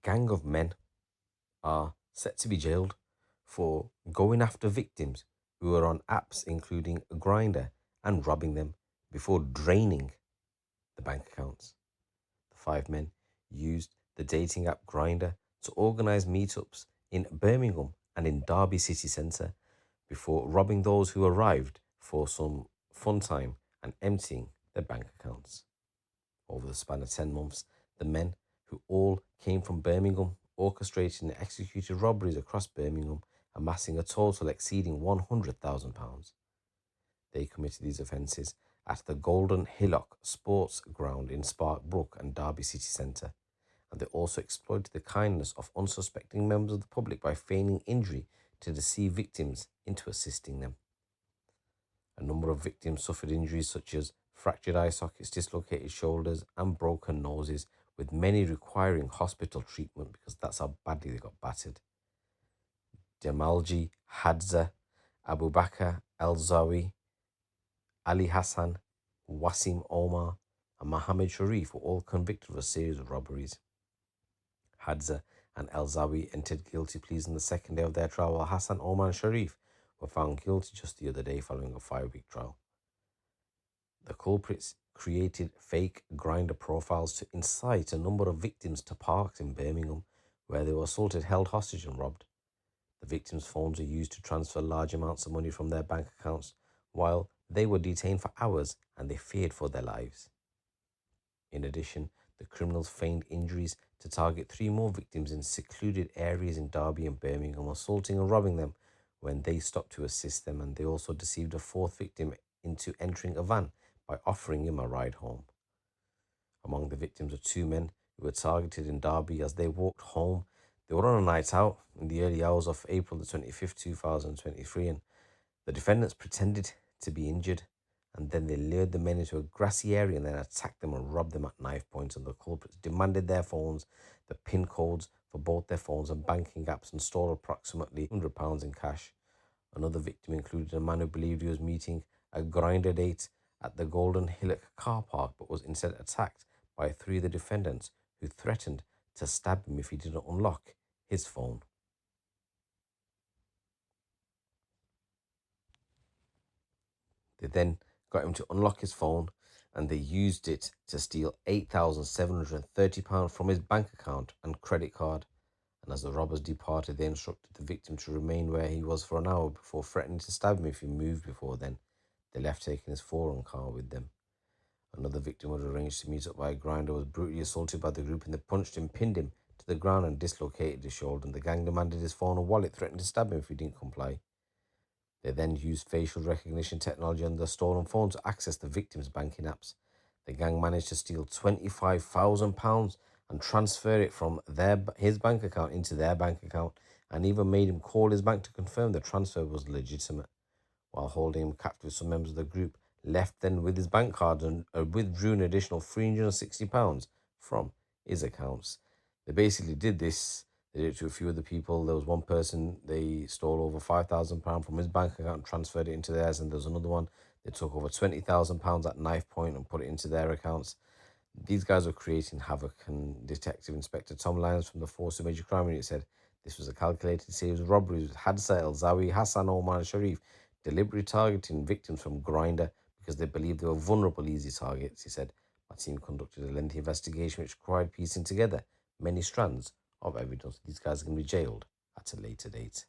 gang of men are set to be jailed for going after victims who are on apps including Grindr and robbing them before draining the bank accounts. The five men used the dating app Grindr to organize meetups in Birmingham and in Derby city centre before robbing those who arrived for some fun time and emptying their bank accounts. Over the span of 10 months, the men, who all came from Birmingham, orchestrated and executed robberies across Birmingham, amassing a total exceeding £100,000. They committed these offences at the Golden Hillock Sports Ground in Spark Brook and Derby City Centre, and they also exploited the kindness of unsuspecting members of the public by feigning injury to deceive victims into assisting them. A number of victims suffered injuries such as fractured eye sockets, dislocated shoulders, and broken noses, with many requiring hospital treatment because that's how badly they got battered. Jamalji, Hadza, Abu Bakr El-Zawi, Ali Hassan, Wasim Omar, and Mohammed Sharif were all convicted of a series of robberies. Hadza and El-Zawi entered guilty pleas on the second day of their trial, while Hassan, Omar, and Sharif were found guilty just the other day following a 5-week trial. The culprits created fake Grindr profiles to incite a number of victims to parks in Birmingham, where they were assaulted, held hostage, and robbed. The victims' phones were used to transfer large amounts of money from their bank accounts, while they were detained for hours and they feared for their lives. In addition, the criminals feigned injuries to target 3 more victims in secluded areas in Derby and Birmingham, assaulting and robbing them when they stopped to assist them, and they also deceived a 4th victim into entering a van by offering him a ride home. Among the victims are 2 men who were targeted in Derby as they walked home. They were on a night out in the early hours of April the 25th, 2023, and the defendants pretended to be injured, and then they lured the men into a grassy area and then attacked them and robbed them at knife points. And the culprits demanded their phones, the PIN codes for both their phones and banking apps, and stole approximately £100 in cash. Another victim included a man who believed he was meeting a Grindr date at the Golden Hillock car park, but was instead attacked by 3 of the defendants who threatened to stab him if he didn't unlock his phone. They then got him to unlock his phone, and they used it to steal £8,730 from his bank account and credit card. And as the robbers departed, they instructed the victim to remain where he was for an hour before threatening to stab him if he moved before then. They left, taking his foreign car with them. Another victim who had arranged to meet up by Grindr was brutally assaulted by the group, and they punched him, pinned him to the ground, and dislocated his shoulder. And the gang demanded his phone and wallet, threatening to stab him if he didn't comply. They then used facial recognition technology on the stolen phone to access the victim's banking apps. The gang managed to steal £25,000 and transfer it from his bank account into their bank account, and even made him call his bank to confirm the transfer was legitimate. While holding him captive, some members of the group left then with his bank card and withdrew an additional £360 from his accounts. They basically did this. They did it to a few other people. There was one person, they stole over £5,000 from his bank account and transferred it into theirs. And there was another one, they took over £20,000 at knife point and put it into their accounts. These guys were creating havoc, and Detective Inspector Tom Lyons from the Force Major Crime Unit said this was a calculated series of robberies with Hadza El-Zawi, Hassan, Omar, and Sharif deliberately targeting victims from Grindr because they believed they were vulnerable, easy targets. He said, my team conducted a lengthy investigation which required piecing together many strands of evidence. These guys are going to be jailed at a later date.